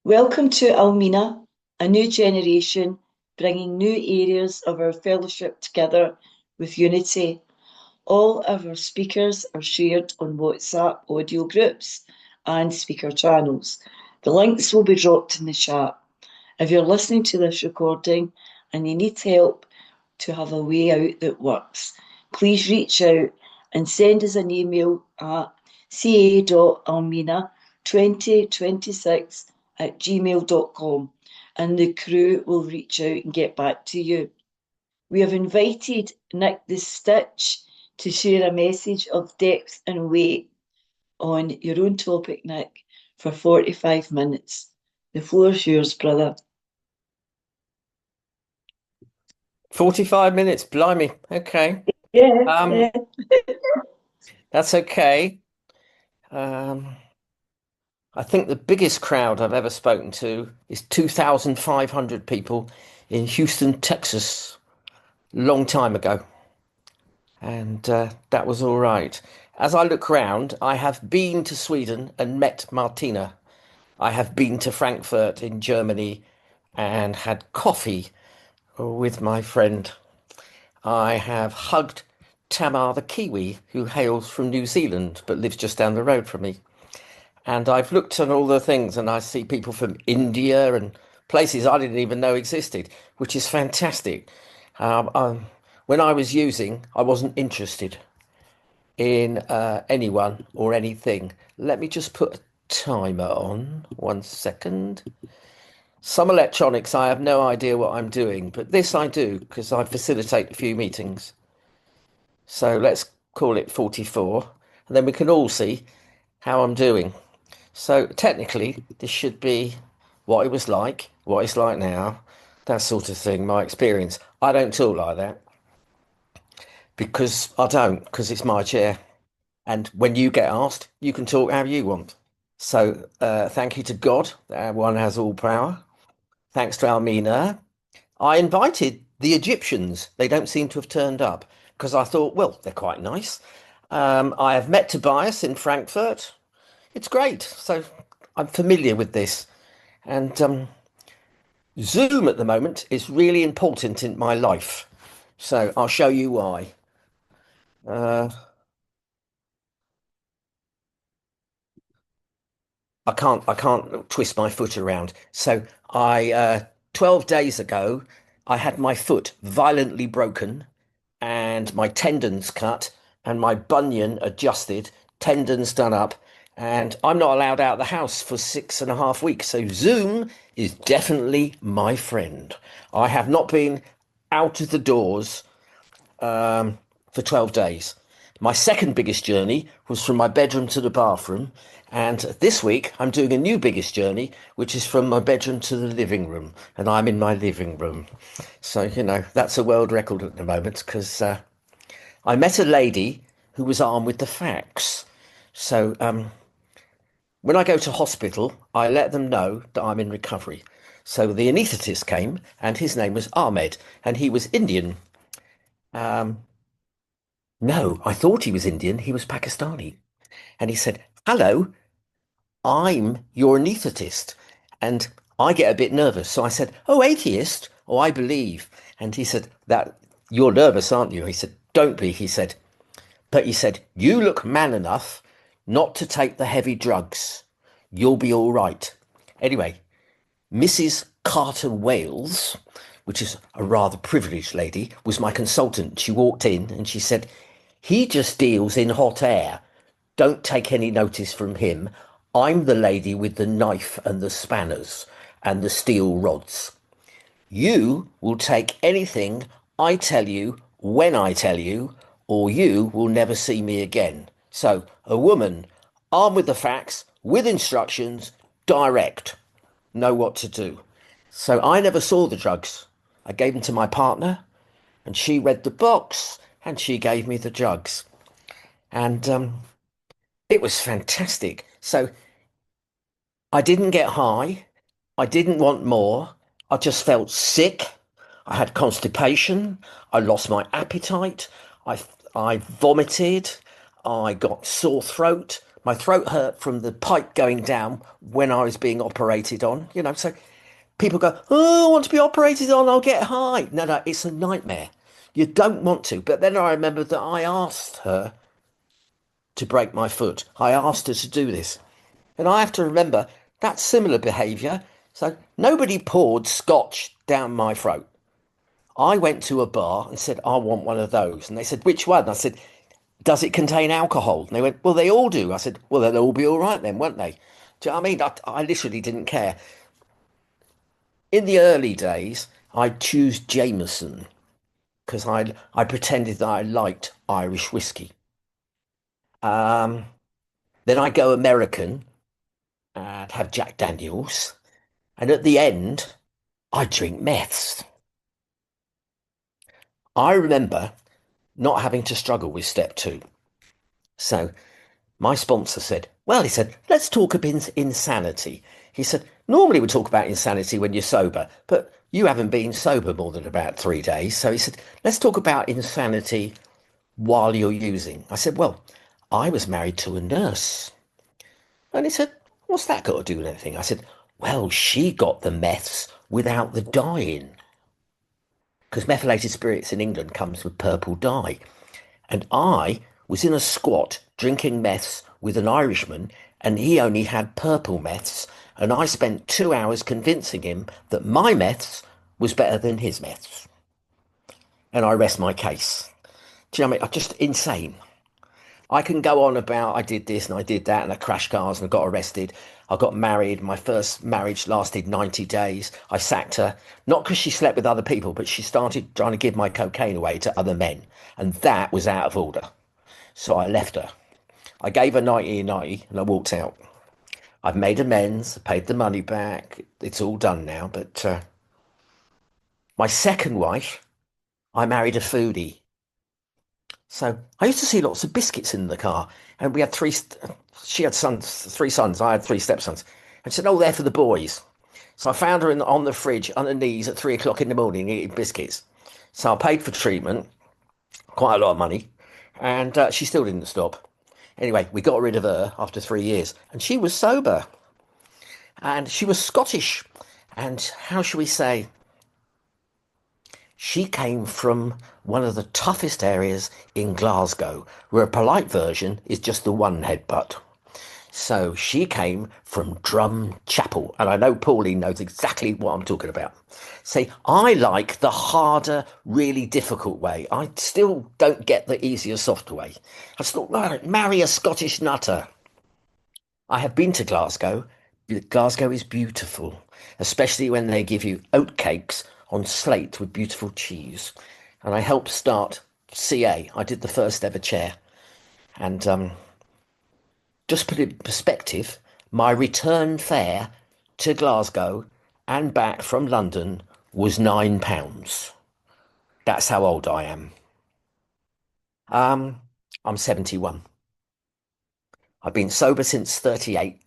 Welcome to Al-Mena, a new generation bringing new areas of our fellowship together with unity. All of our speakers are shared on WhatsApp audio groups and speaker channels. The links will be dropped in the chat. If you're listening to this recording and you need help to have a way out that works, please reach out and send us an email at ca.almena2026@gmail.com and the crew will reach out and get back to you. We have invited Nick the Stitch to share a message of depth and weight on your own topic, Nick, for 45 minutes. The floor's yours, brother. 45 minutes, blimey. Okay. Yeah. That's okay. I think the biggest crowd I've ever spoken to is 2,500 people in Houston, Texas, long time ago. And that was all right. As I look round, I have been to Sweden and met Martina. I have been to Frankfurt in Germany and had coffee with my friend. I have hugged Tamar the Kiwi, who hails from New Zealand but lives just down the road from me. And I've looked at all the things and I see people from India and places I didn't even know existed, which is fantastic. When I was using, I wasn't interested in anyone or anything. Let me just put a timer on. 1 second. Some electronics, I have no idea what I'm doing, but this I do because I facilitate a few meetings. So let's call it 44, and then we can all see how I'm doing. So technically, this should be what it was like, what it's like now, that sort of thing, my experience. I don't talk like that because it's my chair. And when you get asked, you can talk how you want. So thank you to God, that one has all power. Thanks to Al-Mena. I invited the Egyptians. They don't seem to have turned up because I thought, well, they're quite nice. I have met Tobias in Frankfurt. It's great. So I'm familiar with this. And Zoom at the moment is really important in my life. So I'll show you why. Uh, I can't twist my foot around. So 12 days ago, I had my foot violently broken and my tendons cut and my bunion adjusted, tendons done up, and I'm not allowed out of the house for 6.5 weeks. So Zoom is definitely my friend. I have not been out of the doors for 12 days. My second biggest journey was from my bedroom to the bathroom. And this week, I'm doing a new biggest journey, which is from my bedroom to the living room. And I'm in my living room. So, that's a world record at the moment because I met a lady who was armed with the facts. So when I go to hospital, I let them know that I'm in recovery. So the anaesthetist came, and his name was Ahmed, and he was Indian. Um, no, I thought he was Indian. He was Pakistani. And he said, "Hello, I'm your anaesthetist." And I get a bit nervous. So I said, "Oh, atheist? Oh, I believe." And he said, "That you're nervous, aren't you?" He said, "Don't be." He said, "But," he said, "you look man enough not to take the heavy drugs. You'll be all right." Anyway, Mrs. Carter Wales, which is a rather privileged lady, was my consultant. She walked in and she said, "He just deals in hot air. Don't take any notice from him. I'm the lady with the knife and the spanners and the steel rods. You will take anything I tell you when I tell you, or you will never see me again." So, a woman armed with the facts, with instructions, direct, know what to do. So, I never saw the drugs. I gave them to my partner, and she read the box, and she gave me the drugs. And it was fantastic. So, I didn't get high. I didn't want more. I just felt sick. I had constipation. I lost my appetite. I vomited. I got sore throat. My throat hurt from the pipe going down when I was being operated on, so people go, "Oh, I want to be operated on, I'll get high." No, no, it's a nightmare. You don't want to. But then I remember that I asked her to break my foot. I asked her to do this. And I have to remember that's similar behaviour. So nobody poured scotch down my throat. I went to a bar and said, "I want one of those." And they said, "Which one?" I said, "Does it contain alcohol?" And they went, "Well, they all do." I said, "Well, they'll all be all right then, won't they?" Do you know what I mean? I literally didn't care. In the early days, I'd choose Jameson because I pretended that I liked Irish whiskey. Um, then I go American and have Jack Daniels. And at the end, I drink meths. I remember not having to struggle with step two. So my sponsor said, "Well," he said, "let's talk about insanity." He said, "Normally we talk about insanity when you're sober, but you haven't been sober more than about 3 days." So he said, "Let's talk about insanity while you're using." I said, "Well, I was married to a nurse." And he said, "What's that got to do with anything?" I said, "Well, she got the meths without the dye, because methylated spirits in England comes with purple dye. And I was in a squat drinking meths with an Irishman, and he only had purple meths. And I spent 2 hours convincing him that my meths was better than his meths. And I rest my case. Do you know what I mean? I'm just insane. I can go on about I did this and I did that and I crashed cars and I got arrested. I got married. My first marriage lasted 90 days. I sacked her, not because she slept with other people, but she started trying to give my cocaine away to other men. And that was out of order. So I left her. I gave her 90 and I walked out. I've made amends, paid the money back. It's all done now. But my second wife, I married a foodie. So I used to see lots of biscuits in the car, and we had three. She had sons, 3 sons. I had three stepsons. And she said, "Oh, they're for the boys." So I found her on the fridge on her knees at 3 o'clock in the morning eating biscuits. So I paid for treatment, quite a lot of money, and she still didn't stop. Anyway, we got rid of her after 3 years, and she was sober, and she was Scottish, and how shall we say? She came from one of the toughest areas in Glasgow, where a polite version is just the one headbutt. So she came from Drum Chapel, and I know Pauline knows exactly what I'm talking about. See, I like the harder, really difficult way. I still don't get the easier, softer way. I just thought, right, marry a Scottish nutter. I have been to Glasgow. Glasgow is beautiful, especially when they give you oatcakes on slate with beautiful cheese. And I helped start CA. I did the first ever chair. And just put it in perspective, my return fare to Glasgow and back from London was £9. That's how old I am. Um, I'm 71. I've been sober since 38.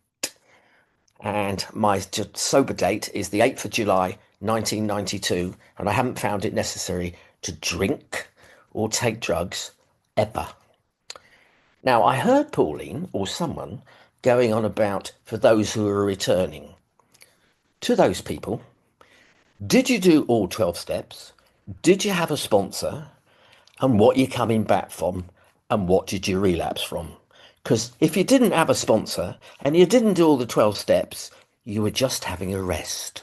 And my sober date is the 8th of July, 1992, and I haven't found it necessary to drink or take drugs ever. Now, I heard Pauline or someone going on about for those who are returning. To those people, did you do all 12 steps? Did you have a sponsor? And what you're coming back from? And what did you relapse from? Because if you didn't have a sponsor and you didn't do all the 12 steps, you were just having a rest.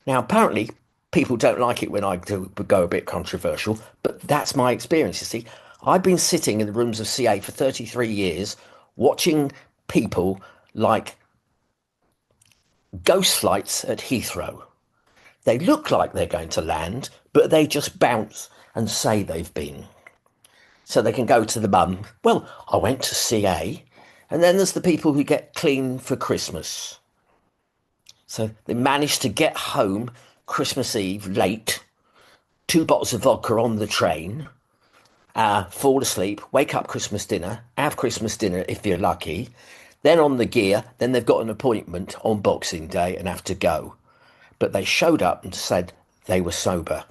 Now, apparently, people don't like it when I go a bit controversial, but that's my experience. You see, I've been sitting in the rooms of CA for 33 years, watching people like ghost flights at Heathrow. They look like they're going to land, but they just bounce and say they've been. So they can go to the mum, "Well, I went to CA." And then there's the people who get clean for Christmas. So they managed to get home Christmas Eve late, 2 bottles of vodka on the train, fall asleep, wake up Christmas dinner, have Christmas dinner if you're lucky, then on the gear, then they've got an appointment on Boxing Day and have to go. But they showed up and said they were sober.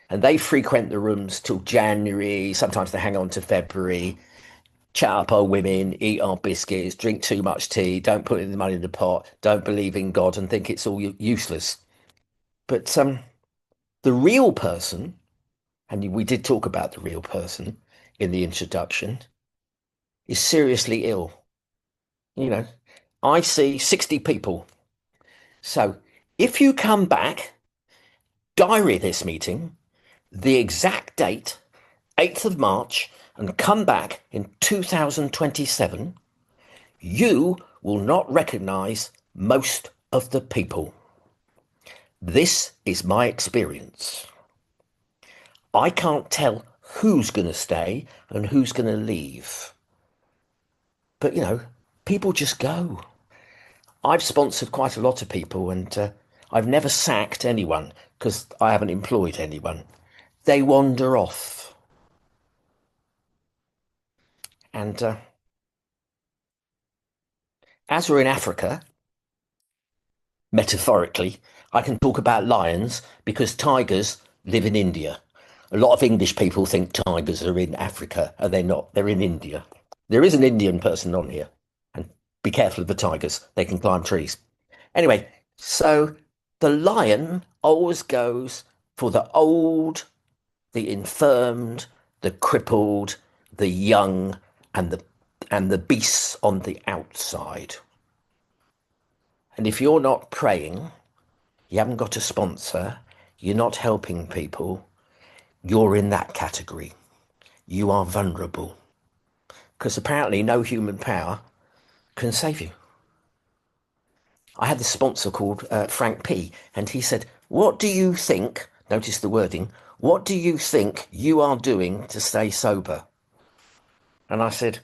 And they frequent the rooms till January, sometimes they hang on to February. chat up our women, eat our biscuits, drink too much tea, don't put any money in the pot, don't believe in God and think it's all useless. But the real person, and we did talk about the real person in the introduction, is seriously ill. You know, I see 60 people. So if you come back, diary this meeting, the exact date, 8th of March, and come back in 2027, you will not recognize most of the people. This is my experience. I can't tell who's going to stay and who's going to leave. But, people just go. I've sponsored quite a lot of people and I've never sacked anyone because I haven't employed anyone. They wander off. And as we're in Africa, metaphorically, I can talk about lions because tigers live in India. A lot of English people think tigers are in Africa, and they're not. They're in India. There is an Indian person on here, and be careful of the tigers. They can climb trees. Anyway, so the lion always goes for the old, the infirmed, the crippled, the young, and the beasts on the outside. And if you're not praying, you haven't got a sponsor, you're not helping people, you're in that category. You are vulnerable. Because apparently no human power can save you. I had this sponsor called Frank P. And he said, what do you think, notice the wording, what do you think you are doing to stay sober? And I said,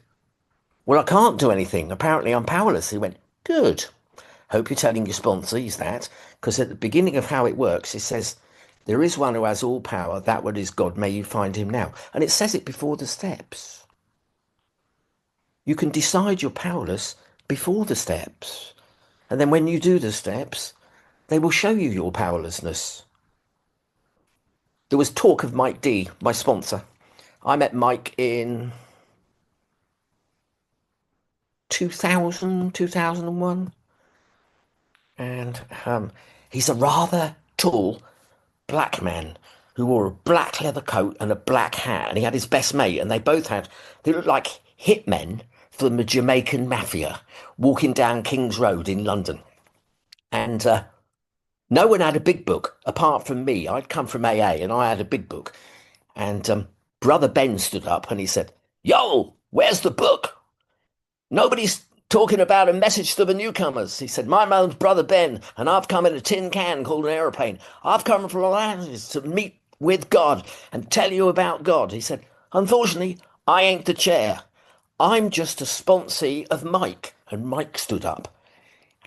well, I can't do anything. Apparently I'm powerless. He went, good. Hope you're telling your sponsees that, because at the beginning of how it works, it says, there is one who has all power, that one is God, may you find him now. And it says it before the steps. You can decide you're powerless before the steps. And then when you do the steps, they will show you your powerlessness. There was talk of Mike D, my sponsor. I met Mike in 2000, 2001. And he's a rather tall black man who wore a black leather coat and a black hat, and he had his best mate, and they looked like hitmen from the Jamaican mafia walking down King's Road in London. And no one had a big book apart from me. I'd come from AA and I had a big book. And Brother Ben stood up and he said, yo, where's the book? Nobody's talking about a message to the newcomers. He said, my name's Brother Ben, and I've come in a tin can called an aeroplane. I've come from Los Angeles to meet with God and tell you about God. He said, unfortunately, I ain't the chair. I'm just a sponsee of Mike. And Mike stood up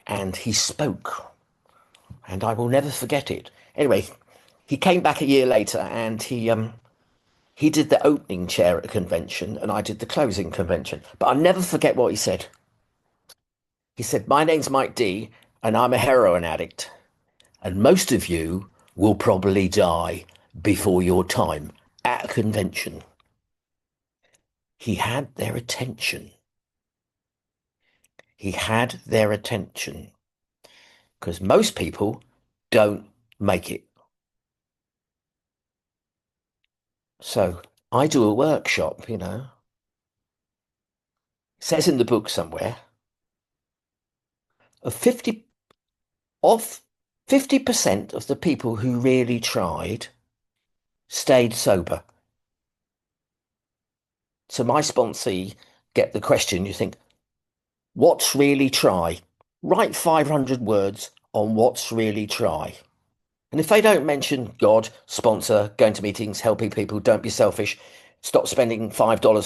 and he spoke, and I will never forget it. Anyway, he came back a year later and he did the opening chair at a convention and I did the closing convention. But I'll never forget what he said. He said, my name's Mike D, and I'm a heroin addict. And most of you will probably die before your time at a convention. He had their attention. He had their attention. Because most people don't make it. So I do a workshop, It says in the book somewhere, of 50 of 50% of the people who really tried stayed sober. So my sponsee get the question, you think, what's really try? Write 500 words on what's really try. And if they don't mention God, sponsor, going to meetings, helping people, don't be selfish, stop spending $5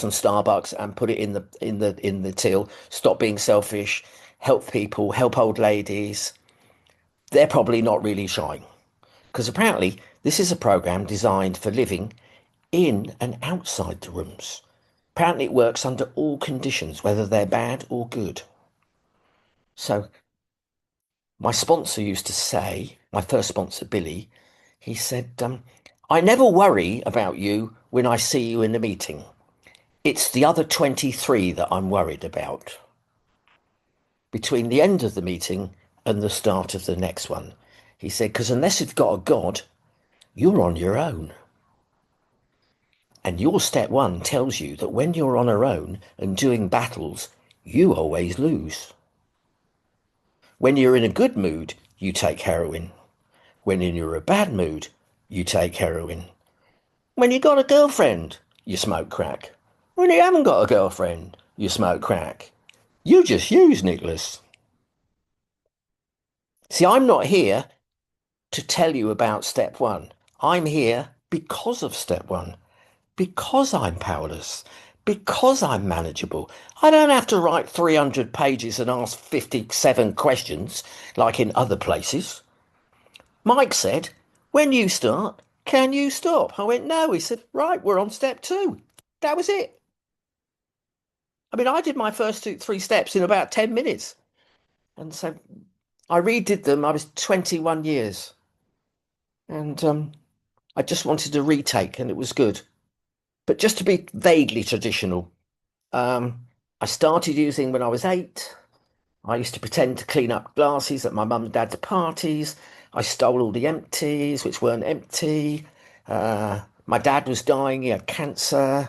on Starbucks and put it in the till, stop being selfish, help people, help old ladies, they're probably not really trying. Because apparently this is a program designed for living in and outside the rooms. Apparently it works under all conditions, whether they're bad or good. So my sponsor used to say, my first sponsor, Billy, he said, I never worry about you when I see you in the meeting. It's the other 23 that I'm worried about between the end of the meeting and the start of the next one. He said, because unless you've got a God, you're on your own. And your step one tells you that when you're on your own and doing battles, you always lose. When you're in a good mood, you take heroin. When you're in a bad mood, you take heroin. When you got a girlfriend, you smoke crack. When you haven't got a girlfriend, you smoke crack. You just use, Nicholas. See, I'm not here to tell you about step one. I'm here because of step one, because I'm powerless, because I'm manageable. I don't have to write 300 pages and ask 57 questions like in other places. Mike said, when you start, can you stop? I went, no. He said, right, we're on step two. That was it. I mean, I did my first three steps in about 10 minutes. And so I redid them. I was 21 years. And I just wanted to retake, and it was good. But just to be vaguely traditional, um, I started using when I was 8. I used to pretend to clean up glasses at my mum and dad's parties. I stole all the empties, which weren't empty. My dad was dying, he had cancer.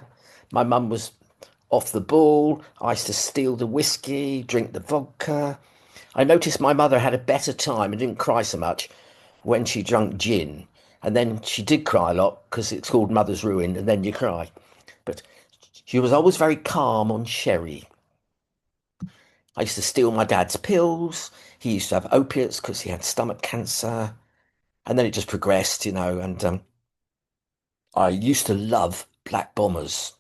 My mum was off the ball. I used to steal the whiskey, drink the vodka. I noticed my mother had a better time and didn't cry so much when she drank gin. And then she did cry a lot because it's called Mother's Ruin, and then you cry. But she was always very calm on sherry. I used to steal my dad's pills. He used to have opiates because he had stomach cancer. And then it just progressed, and I used to love black bombers.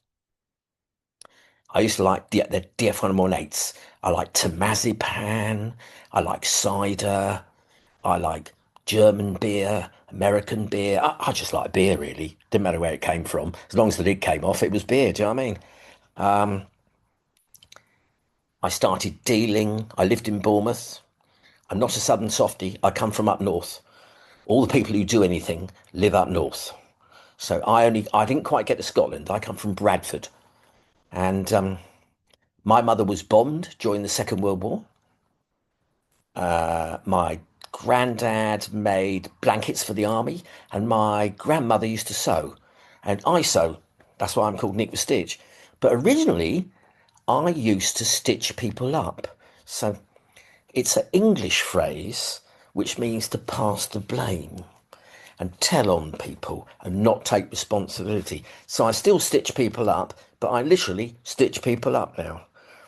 I used to like the DF-118s. I like Tamazipan. I like cider. I like German beer, American beer. I just like beer, really. Didn't matter where it came from. As long as the lid came off, it was beer. Do you know what I mean? Um, I started dealing. I lived in Bournemouth. I'm not a southern softie. I come from up north. All the people who do anything live up north. So I didn't quite get to Scotland. I come from Bradford. And my mother was bombed during the Second World War. My granddad made blankets for the army, and my grandmother used to sew. And I sew. That's why I'm called Nick with Stitch. But originally, I used to stitch people up. So it's an English phrase which means to pass the blame and tell on people and not take responsibility. So I still stitch people up, but I literally stitch people up now.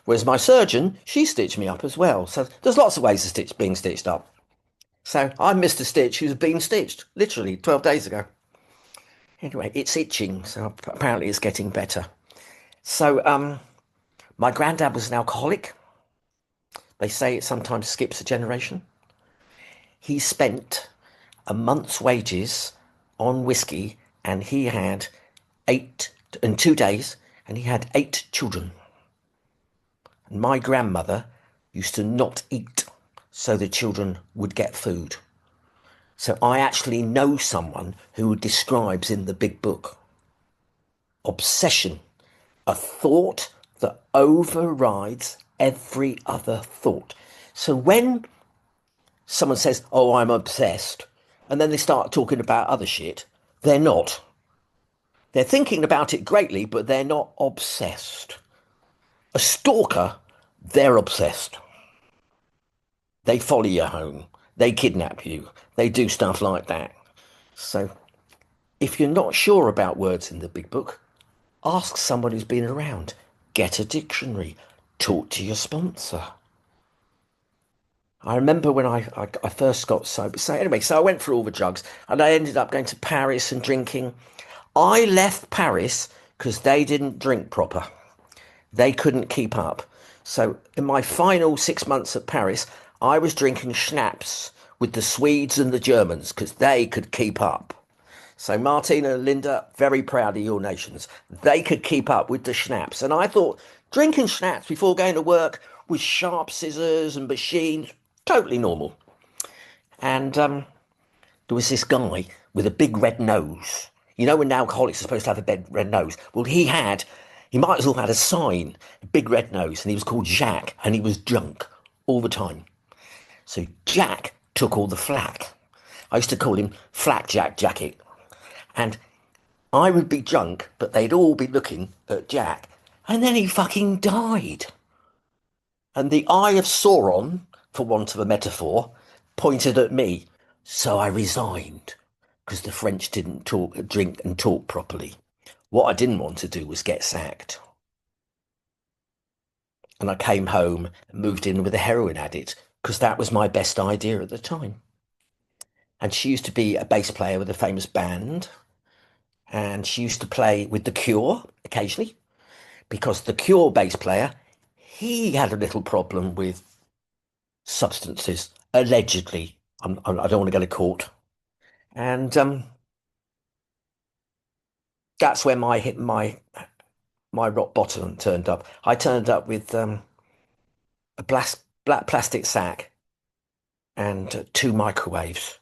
Whereas my surgeon, she stitched me up as well. So there's lots of ways of being stitched up. So I'm Mr. Stitch who's been stitched, literally 12 days ago. Anyway, it's itching, so apparently it's getting better. So my granddad was an alcoholic. They say it sometimes skips a generation. He spent a month's wages on whiskey, and he had eight in 2 days, and he had 8 children. And my grandmother used to not eat so the children would get food. So I actually know someone who describes in the big book obsession, a thought that overrides every other thought. So when someone says, oh, I'm obsessed, and then they start talking about other shit, they're not. They're thinking about it greatly, but they're not obsessed. A stalker, they're obsessed. They follow you home. They kidnap you. They do stuff like that. So if you're not sure about words in the big book, ask someone who's been around. Get a dictionary. Talk to your sponsor. I remember when I first got sober. So anyway, so I went through all the drugs and I ended up going to Paris and drinking. I left Paris because they didn't drink proper. They couldn't keep up. So in my final 6 months at Paris, I was drinking schnapps with the Swedes and the Germans because they could keep up. So Martina and Linda, very proud of your nations. They could keep up with the schnapps. And I thought drinking schnapps before going to work with sharp scissors and machines, totally normal. And there was this guy with a big red nose. You know when alcoholics are supposed to have a big red nose? Well, he had. He might as well had a sign, a big red nose, and he was called Jack, and he was drunk all the time. So Jack took all the flack. I used to call him Flack Jack Jacket. And I would be drunk, but they'd all be looking at Jack. And then he fucking died. And the eye of Sauron, for want of a metaphor, pointed at me. So I resigned because the French didn't drink and talk properly. What I didn't want to do was get sacked. And I came home and moved in with a heroin addict because that was my best idea at the time. And she used to be a bass player with a famous band. And she used to play with The Cure occasionally because the Cure bass player, he had a little problem with substances, allegedly. I don't want to go to court. And that's where my rock bottom turned up. I turned up with a black plastic sack and two microwaves.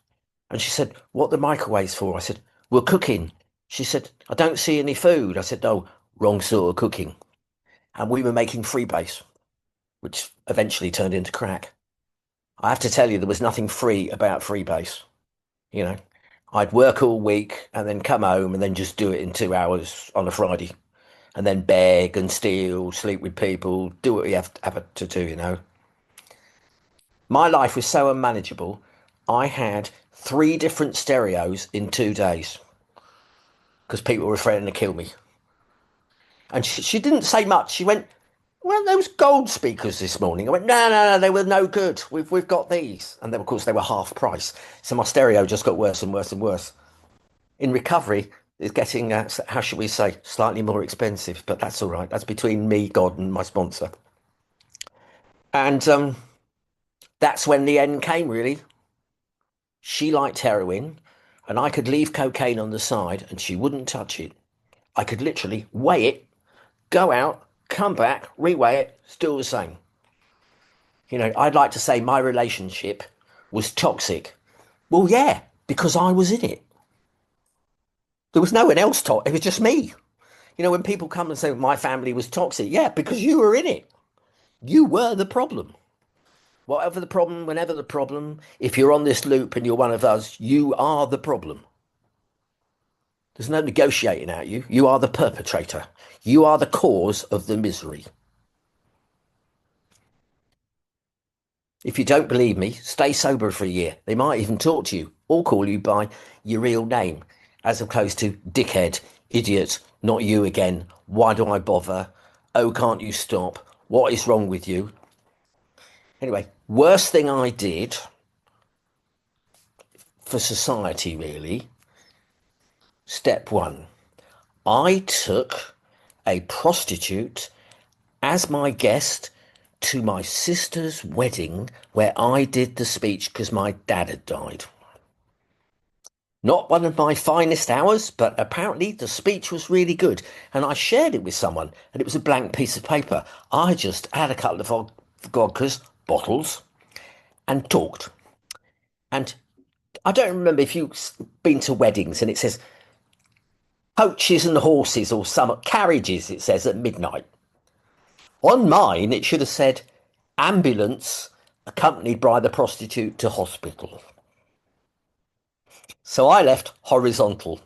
And she said, "What are the microwaves for?" I said, "We're cooking." She said, "I don't see any food." I said, "No, wrong sort of cooking." And we were making freebase, which eventually turned into crack. I have to tell you, there was nothing free about freebase. You know, I'd work all week and then come home and then just do it in 2 hours on a Friday, and then beg and steal, sleep with people, do what you have to do. My life was so unmanageable. I had three different stereos in 2 days because people were threatening to kill me. And she didn't say much. She went, "Well, those gold speakers this morning." I went, "No, no, no, they were no good. We've got these." And then, of course, they were half price. So my stereo just got worse and worse and worse. In recovery, it's getting, how should we say, slightly more expensive. But that's all right. That's between me, God, and my sponsor. And that's when the end came, really. She liked heroin, and I could leave cocaine on the side, and she wouldn't touch it. I could literally weigh it, go out, come back, reweigh it, still the same. I'd like to say my relationship was toxic. Well, yeah, because I was in it. There was no one else toxic. It was just me. When people come and say my family was toxic, yeah, because you were in it. You were the problem. Whatever the problem, whenever the problem, if you're on this loop and you're one of us, you are the problem. There's no negotiating out you. You are the perpetrator. You are the cause of the misery. If you don't believe me, stay sober for a year. They might even talk to you or call you by your real name, as opposed to dickhead, idiot, not you again. Why do I bother? Oh, can't you stop? What is wrong with you? Anyway, worst thing I did for society, really. Step one, I took a prostitute as my guest to my sister's wedding where I did the speech because my dad had died. Not one of my finest hours, but apparently the speech was really good. And I shared it with someone, and it was a blank piece of paper. I just had a couple of vodkas, bottles, and talked. And I don't remember if you've been to weddings and it says coaches and horses or some carriages, it says at midnight. On mine, it should have said ambulance accompanied by the prostitute to hospital. So I left horizontal.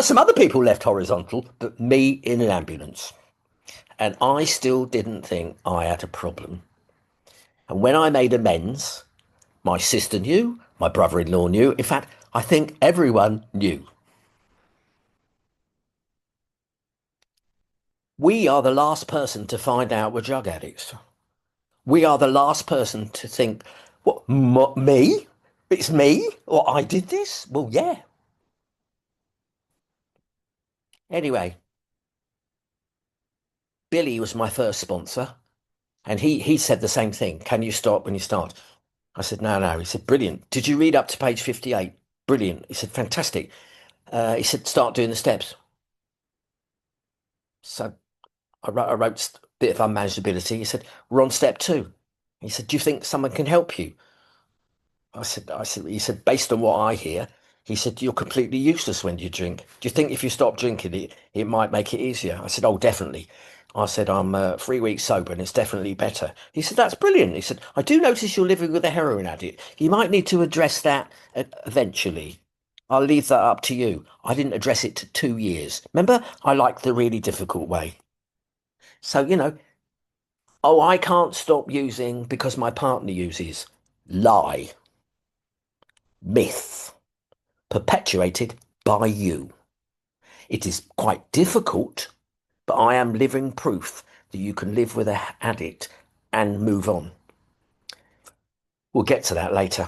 Some other people left horizontal, but me in an ambulance. And I still didn't think I had a problem. And when I made amends, my sister knew, my brother-in-law knew. In fact, I think everyone knew. We are the last person to find out we're drug addicts. We are the last person to think, what, me? It's me? Or I did this? Well, yeah. Anyway, Billy was my first sponsor, and he said the same thing. Can you stop when you start? I said, no, no. He said, brilliant. Did you read up to page 58? Brilliant. He said, fantastic. He said, start doing the steps. So I wrote a bit of unmanageability. He said, we're on step two. He said, do you think someone can help you? He said, based on what I hear, He said, you're completely useless when you drink. Do you think if you stop drinking it might make it easier? I said, oh, definitely. I said, I'm 3 weeks sober and it's definitely better. He said, that's brilliant. He said, I do notice you're living with a heroin addict. You might need to address that eventually. I'll leave that up to you. I didn't address it to 2 years. Remember, I like the really difficult way. So, oh, I can't stop using because my partner uses. Lie. Myth. Perpetuated by you. It is quite difficult, but I am living proof that you can live with an addict and move on. We'll get to that later.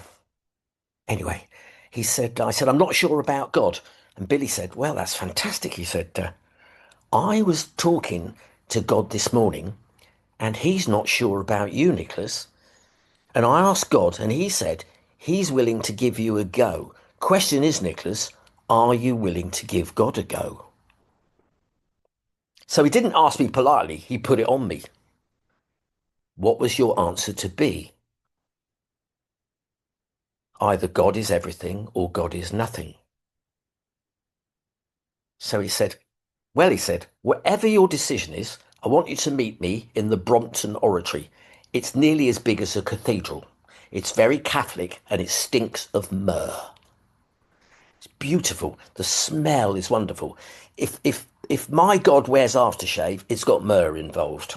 Anyway, I said, I'm not sure about God. And Billy said, well, that's fantastic. He said, I was talking to God this morning and he's not sure about you, Nicholas. And I asked God and he said, he's willing to give you a go. Question is, Nicholas, are you willing to give God a go? So he didn't ask me politely, he put it on me. What was your answer to be? Either God is everything or God is nothing. So he said, well, he said, whatever your decision is, I want you to meet me in the Brompton Oratory. It's nearly as big as a cathedral. It's very Catholic and it stinks of myrrh. It's beautiful. The smell is wonderful. If my God wears aftershave, it's got myrrh involved.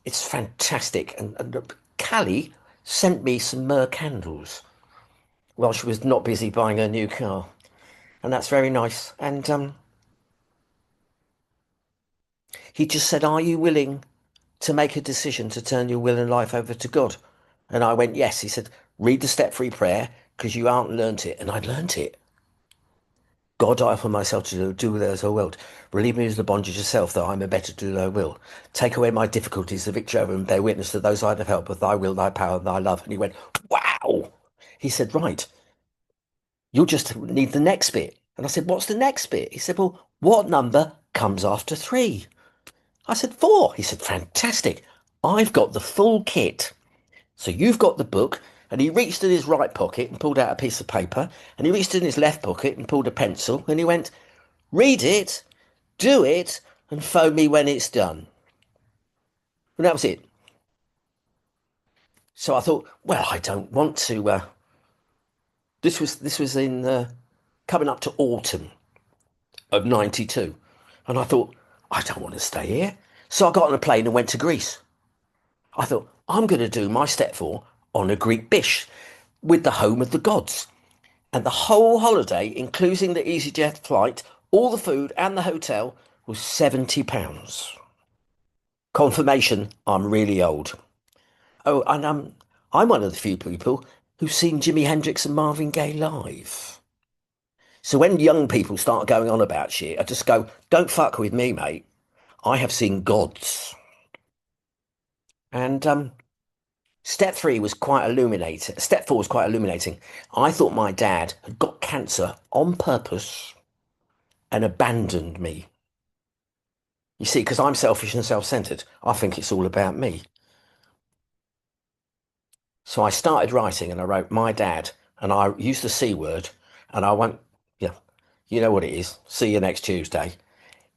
It's fantastic. And Callie sent me some myrrh candles while she was not busy buying her new car. And that's very nice. And he just said, are you willing to make a decision to turn your will and life over to God? And I went, yes. He said, read the step-free prayer because you aren't learnt it. And I'd learnt it. God, I offer myself to do with as I will. Relieve me of the bondage of self, that I may better do thy will. Take away my difficulties, the victory over them, bear witness to those I'd have helped with thy will, thy power, and thy love. And he went, wow. He said, right, you'll just need the next bit. And I said, what's the next bit? He said, well, what number comes after 3? I said, 4. He said, fantastic. I've got the full kit. So you've got the book. And he reached in his right pocket and pulled out a piece of paper. And he reached in his left pocket and pulled a pencil. And he went, read it, do it, and phone me when it's done. And that was it. So I thought, well, I don't want to. This was in coming up to autumn of '92, and I thought, I don't want to stay here. So I got on a plane and went to Greece. I thought, I'm going to do my step 4 on a Greek bish with the home of the gods. And the whole holiday, including the EasyJet flight, all the food and the hotel, was £70. Confirmation, I'm really old. Oh, and I'm one of the few people who've seen Jimi Hendrix and Marvin Gaye live. So when young people start going on about shit, I just go, don't fuck with me, mate. I have seen gods. And step 3 was quite illuminating. Step 4 was quite illuminating. I thought my dad had got cancer on purpose and abandoned me. You see, because I'm selfish and self-centered, I think it's all about me. So I started writing and I wrote my dad and I used the C word and I went, yeah, you know what it is. See you next Tuesday.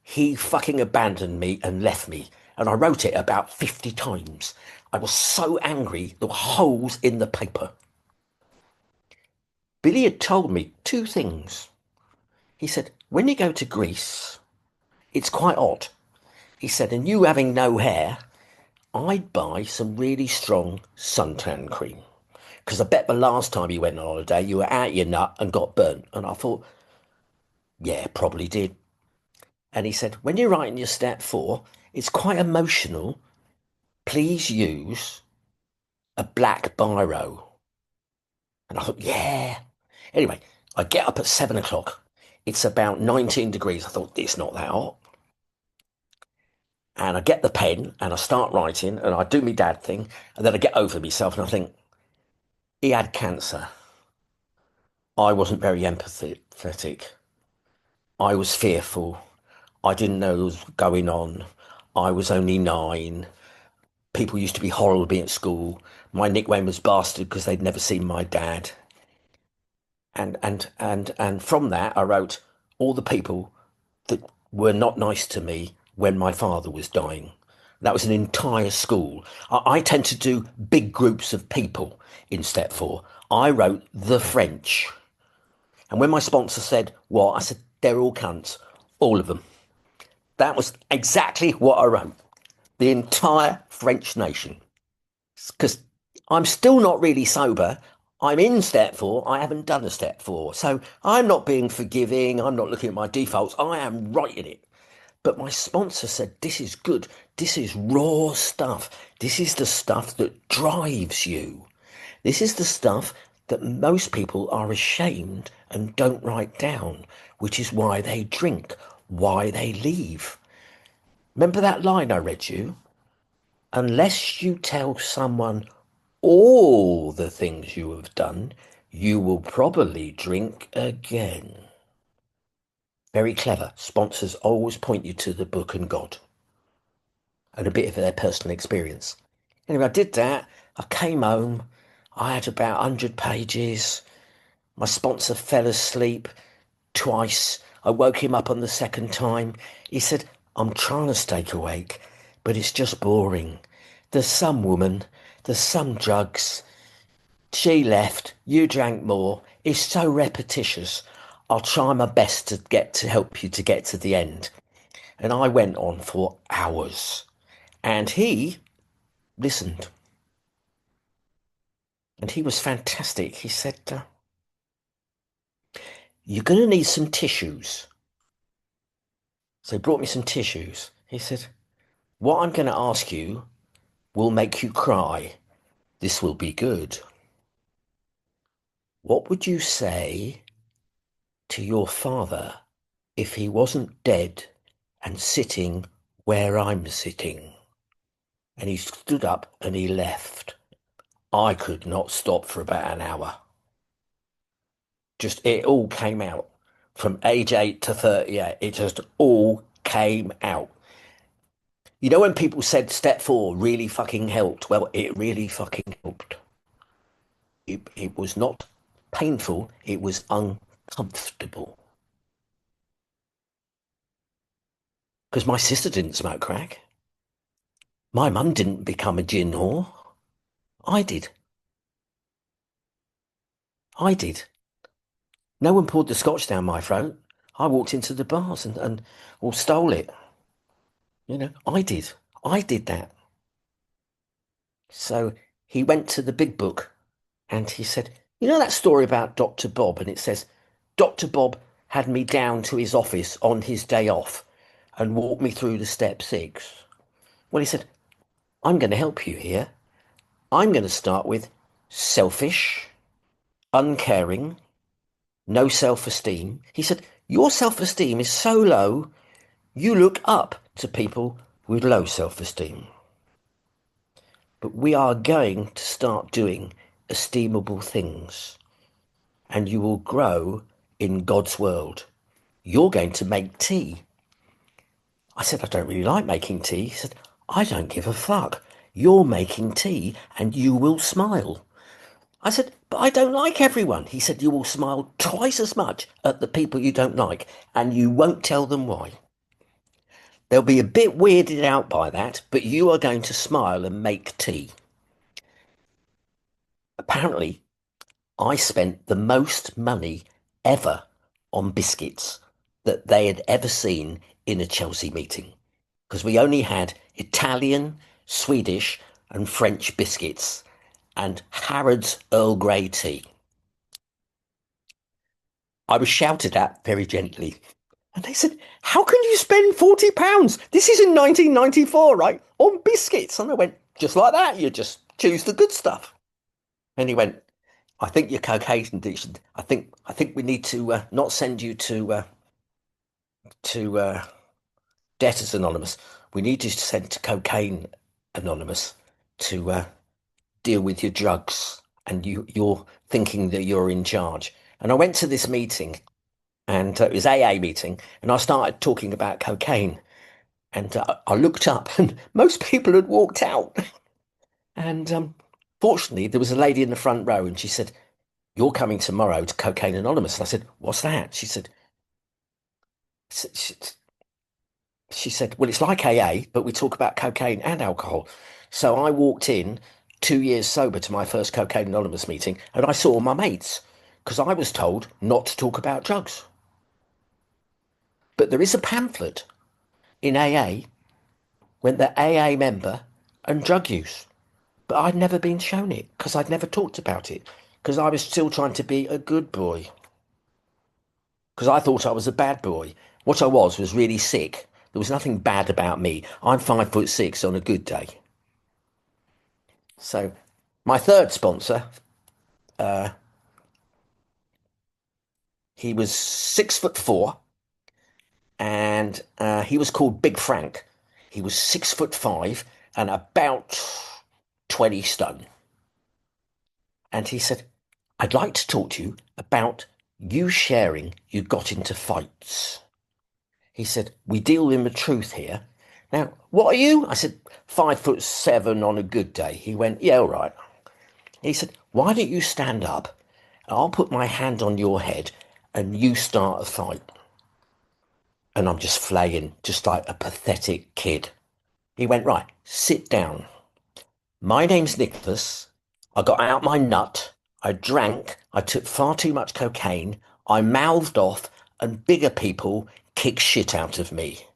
He fucking abandoned me and left me. And I wrote it about 50 times. I was so angry, there were holes in the paper. Billy had told me 2 things. He said, when you go to Greece, it's quite odd. He said, and you having no hair, I'd buy some really strong suntan cream. Because I bet the last time you went on holiday, you were out your nut and got burnt. And I thought, yeah, probably did. And he said, when you're writing your step 4, it's quite emotional. Please use a black biro. And I thought, yeah. Anyway, I get up at 7 o'clock. It's about 19 degrees. I thought, it's not that hot. And I get the pen and I start writing and I do my dad thing. And then I get over myself and I think, he had cancer. I wasn't very empathetic. I was fearful. I didn't know what was going on. I was only 9. People used to be horrible to me at school. My nickname was Bastard because they'd never seen my dad. And from that, I wrote all the people that were not nice to me when my father was dying. That was an entire school. I tend to do big groups of people in step four. I wrote the French. And when my sponsor said, what? I said, they're all cunts. All of them. That was exactly what I wrote. The entire French nation. Because I'm still not really sober. I'm in step four. I haven't done a step four. So I'm not being forgiving. I'm not looking at my defaults. I am writing it. But my sponsor said, this is good. This is raw stuff. This is the stuff that drives you. This is the stuff that most people are ashamed and don't write down, which is why they drink, why they leave. Remember that line I read you? Unless you tell someone all the things you have done, you will probably drink again. Very clever. Sponsors always point you to the book and God and a bit of their personal experience. Anyway, I did that. I came home. I had about 100 pages. My sponsor fell asleep twice. I woke him up on the second time. He said, I'm trying to stay awake, but it's just boring. There's some woman, there's some drugs. She left, you drank more. It's so repetitious. I'll try my best to get to help you to get to the end. And I went on for hours. And he listened. And he was fantastic. He said, you're going to need some tissues. So he brought me some tissues. He said, what I'm going to ask you will make you cry. This will be good. What would you say to your father if he wasn't dead and sitting where I'm sitting? And he stood up and he left. I could not stop for about an hour. Just, it all came out. From age 8 to 38, it just all came out. You know when people said step four really fucking helped? Well, it really fucking helped. It was not painful, it was uncomfortable. Because my sister didn't smoke crack. My mum didn't become a gin whore. I did. I did. No one poured the scotch down my throat. I walked into the bars and or stole it. You know, I did. I did that. So he went to the big book and he said, you know that story about Dr. Bob? And it says, Dr. Bob had me down to his office on his day off and walked me through the step six. Well, he said, I'm going to help you here. I'm going to start with selfish, uncaring, no self-esteem. He said, your self-esteem is so low, you look up to people with low self-esteem. But we are going to start doing esteemable things, and you will grow in God's world. You're going to make tea. I said, I don't really like making tea. He said, I don't give a fuck. You're making tea and you will smile. I said, but I don't like everyone. He said, you will smile twice as much at the people you don't like and you won't tell them why. They'll be a bit weirded out by that, but you are going to smile and make tea. Apparently, I spent the most money ever on biscuits that they had ever seen in a Chelsea meeting because we only had Italian, Swedish, and French biscuits and Harrods Earl Grey tea. I was shouted at very gently. And they said, how can you spend £40? This is in 1994, right? On biscuits. And I went, just like that. You just choose the good stuff. And he went, I think you're cocaine addiction. I think we need to not send you to Debtors Anonymous. We need you to send to Cocaine Anonymous to deal with your drugs. And you're thinking that you're in charge. And I went to this meeting, and it was AA meeting, and I started talking about cocaine. And I looked up, and most people had walked out. And fortunately, there was a lady in the front row, and she said, you're coming tomorrow to Cocaine Anonymous. And I said, what's that? She, she said, well, it's like AA, but we talk about cocaine and alcohol. So I walked in 2 years sober to my first Cocaine Anonymous meeting, and I saw my mates because I was told not to talk about drugs. But there is a pamphlet in AA when the AA member and drug use. But I'd never been shown it because I'd never talked about it because I was still trying to be a good boy because I thought I was a bad boy. What I was really sick. There was nothing bad about me. I'm 5'6" on a good day. So my third sponsor, he was 6'4" and he was called Big Frank. He was 6'5" and about 20 stone. And he said, I'd like to talk to you about you sharing you got into fights. He said, we deal in the truth here. Now, what are you? I said, 5'7" on a good day. He went, yeah, all right. He said, why don't you stand up? I'll put my hand on your head and you start a fight. And I'm just flaying, just like a pathetic kid. He went, right, sit down. My name's Nicholas. I got out my nut. I drank. I took far too much cocaine. I mouthed off and bigger people kick shit out of me.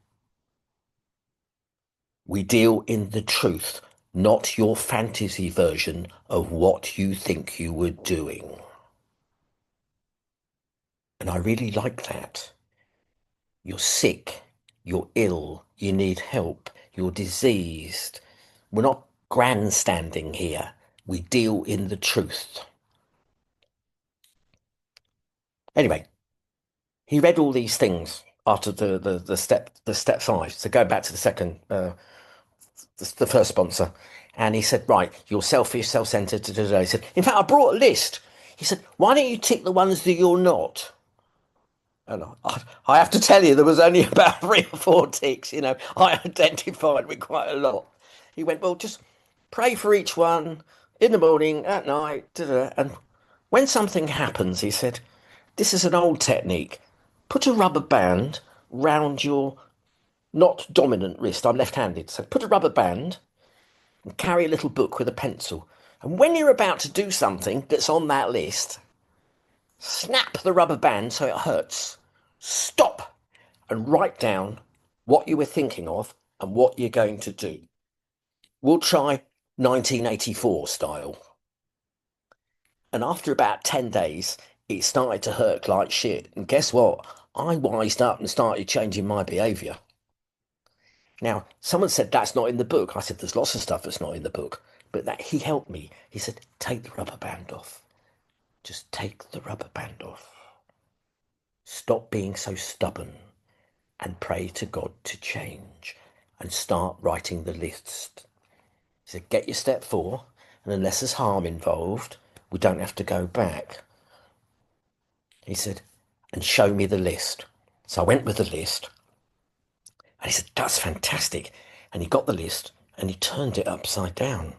We deal in the truth, not your fantasy version of what you think you were doing. And I really like that. You're sick. You're ill. You need help. You're diseased. We're not grandstanding here. We deal in the truth. Anyway, he read all these things after the step five. So go back to the second, the first sponsor, and he said, right, you're selfish, self-centered. He said, in fact, I brought a list. He said, why don't you tick the ones that you're not? And I have to tell you, there was only about 3 or 4 ticks. I identified with quite a lot. He went, well, just pray for each one in the morning, at night, and when something happens, he said, this is an old technique. Put a rubber band round your not dominant wrist. I'm left-handed, so put a rubber band and carry a little book with a pencil. And when you're about to do something that's on that list, snap the rubber band so it hurts. Stop and write down what you were thinking of and what you're going to do. We'll try 1984 style. And after about 10 days, it started to hurt like shit. And guess what? I wised up and started changing my behaviour. Now, someone said that's not in the book. I said there's lots of stuff that's not in the book. But that he helped me. He said, take the rubber band off. Just take the rubber band off. Stop being so stubborn and pray to God to change and start writing the list. He said, get your step 4, and unless there's harm involved, we don't have to go back. He said, and show me the list. So I went with the list, and he said, that's fantastic. And he got the list, and he turned it upside down.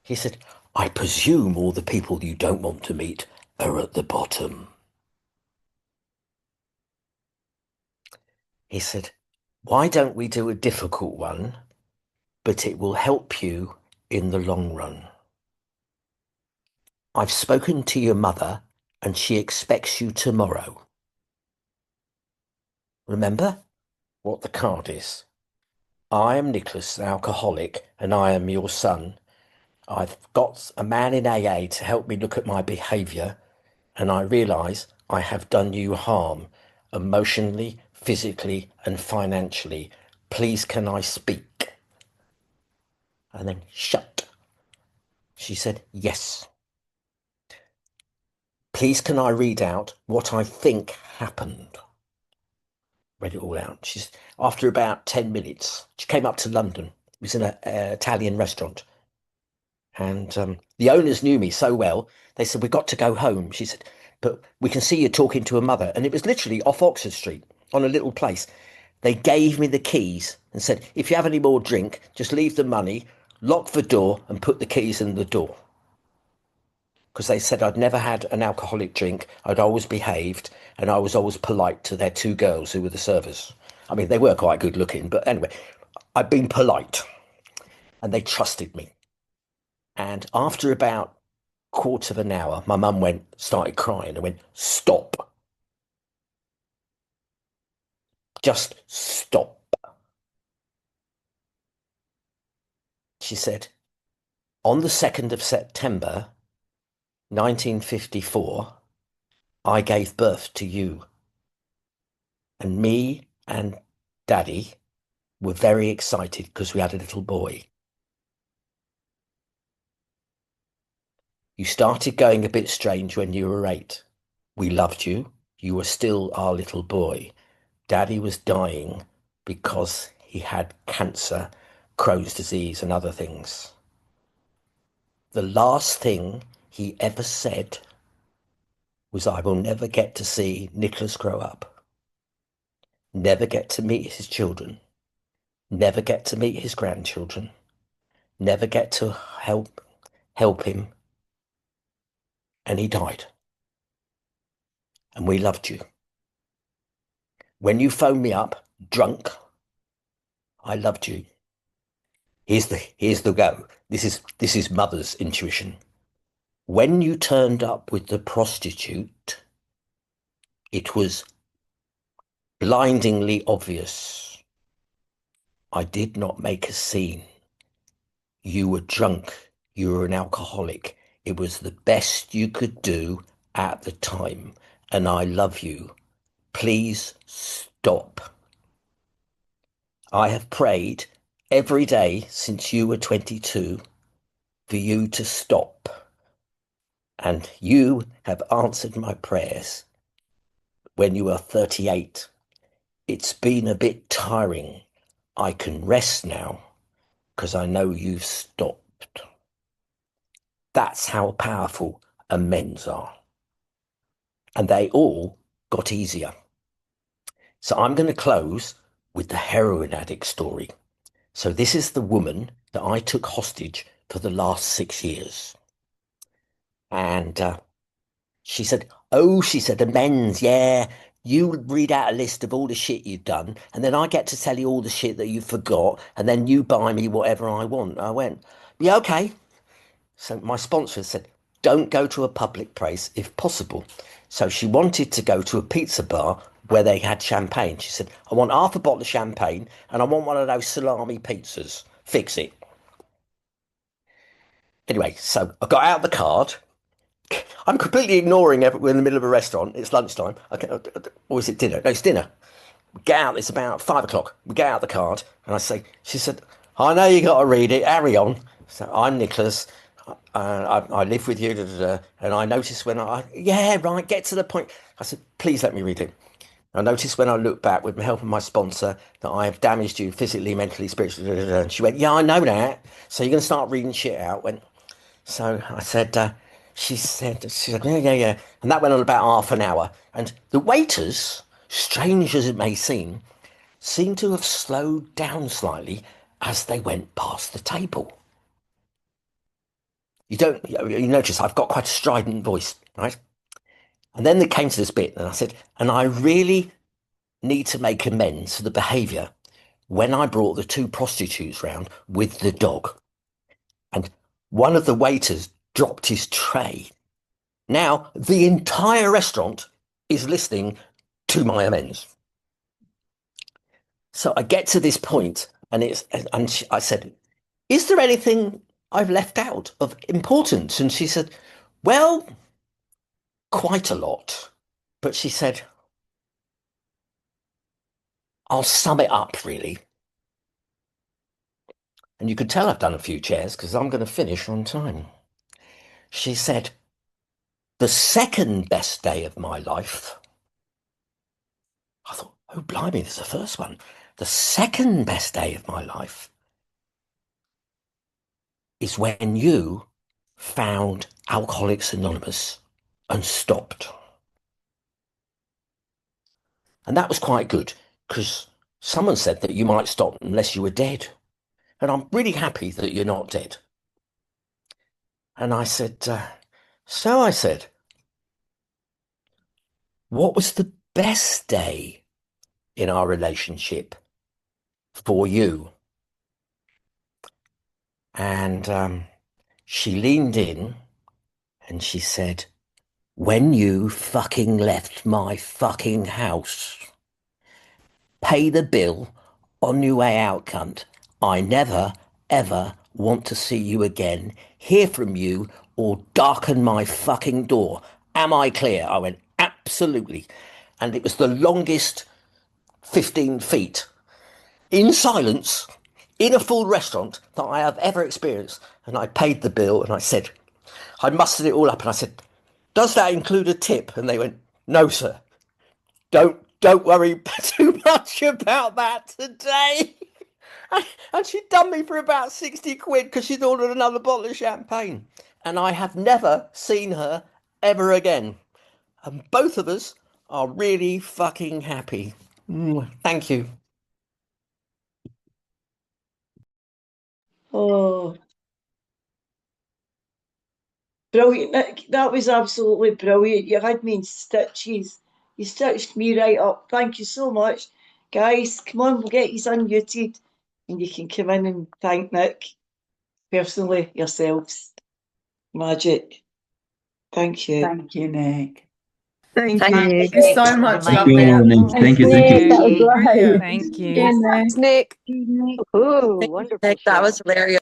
He said, I presume all the people you don't want to meet are at the bottom. He said, why don't we do a difficult one, but it will help you in the long run? I've spoken to your mother and she expects you tomorrow. Remember what the card is. I am Nicholas, the alcoholic, and I am your son. I've got a man in AA to help me look at my behaviour, and I realise I have done you harm, emotionally, physically, and financially. Please, can I speak? And then shut. She said, yes. Please, can I read out what I think happened? Read it all out. After about 10 minutes, she came up to London. It was in an Italian restaurant. And the owners knew me so well, they said, we've got to go home. She said, but we can see you talking to a mother. And it was literally off Oxford Street on a little place. They gave me the keys and said, if you have any more drink, just leave the money, lock the door and put the keys in the door. because they said I'd never had an alcoholic drink. I'd always behaved, and I was always polite to their two girls who were the servers. I mean, they were quite good looking, but anyway, I'd been polite, and they trusted me. And after about quarter of an hour, my mum started crying and went, "Stop, just stop." She said, "On the 2nd of September, 1954, I gave birth to you, and me and Daddy were very excited because we had a little boy. You started going a bit strange when you were 8. We loved you. You were still our little boy. Daddy was dying because he had cancer, Crohn's disease, and other things. The last thing he ever said was, I will never get to see Nicholas grow up, never get to meet his children, never get to meet his grandchildren, never get to help him, and he died. And we loved you. When you phoned me up drunk, I loved you. Here's the go. This is mother's intuition. When you turned up with the prostitute, it was blindingly obvious. I did not make a scene. You were drunk. You were an alcoholic. It was the best you could do at the time. And I love you. Please stop. I have prayed every day since you were 22 for you to stop. And you have answered my prayers when you are 38. It's been a bit tiring. I can rest now because I know you've stopped. That's how powerful amends are. And they all got easier. So I'm going to close with the heroin addict story. So this is the woman that I took hostage for the last 6 years. And she said, "Oh," she said, "amends, yeah. You read out a list of all the shit you've done, and then I get to tell you all the shit that you forgot, and then you buy me whatever I want." I went, "Yeah, okay." So my sponsor said, "Don't go to a public place if possible." So she wanted to go to a pizza bar where they had champagne. She said, "I want half a bottle of champagne, and I want one of those salami pizzas. Fix it." Anyway, so I got out the card. I'm completely ignoring it. We're in the middle of a restaurant. It's lunchtime. Okay, or is it dinner? No, it's dinner. We get out. It's about 5 o'clock. We get out the card, and I say, she said, "I know you got to read it. Carry on." So I'm Nicholas. I live with you, da, da, da, and I noticed yeah, right, get to the point. I said, "Please let me read it." I noticed when I look back with the help of my sponsor that I have damaged you physically, mentally, spiritually. Da, da, da. And she went, "Yeah, I know that. So you're going to start reading shit out." So I said, she said, "Yeah, yeah, yeah." And that went on about half an hour. And the waiters, strange as it may seem to have slowed down slightly as they went past the table. You notice I've got quite a strident voice, right? And then they came to this bit, and I said, "And I really need to make amends for the behaviour when I brought the two prostitutes round with the dog." And one of the waiters dropped his tray. Now, the entire restaurant is listening to my amends. So I get to this point, I said, "Is there anything I've left out of importance?" And she said, "Well, quite a lot." But she said, "I'll sum it up, really." And you could tell I've done a few chairs because I'm going to finish on time. She said, "The second best day of my life." I thought, oh, blimey, there's the first one. "The second best day of my life is when you found Alcoholics Anonymous and stopped." And that was quite good because someone said that you might stop unless you were dead. And I'm really happy that you're not dead. And I said, So I said, what was the best day in our relationship for you? And she leaned in and she said, when you fucking left my fucking house. Pay the bill on your way out, cunt. I never, ever want to see you again, hear from you, or darken my fucking door. Am I clear? I went, absolutely. And it was the longest 15 feet in silence in a full restaurant that I have ever experienced. And I paid the bill and I said, I mustered it all up and I said, does that include a tip? And they went, no, sir. Don't worry too much about that today. And she'd done me for about 60 quid because she'd ordered another bottle of champagne. And I have never seen her ever again. And both of us are really fucking happy. Thank you. Oh, brilliant, Nick. That was absolutely brilliant. You had me in stitches. You stitched me right up. Thank you so much. Guys, come on, we'll get you unmuted and you can come in and thank Nick personally yourselves. Magic. Thank you. Thank you, Nick. Thank Thank you. you, Thank you Nick. so much, Thank lovely. you, Nick. Thank you. Thank you. That was Brilliant. great. Thank Yeah, you. Nick. Nick. Nick. Ooh, wonderful Nick, that show. was hilarious.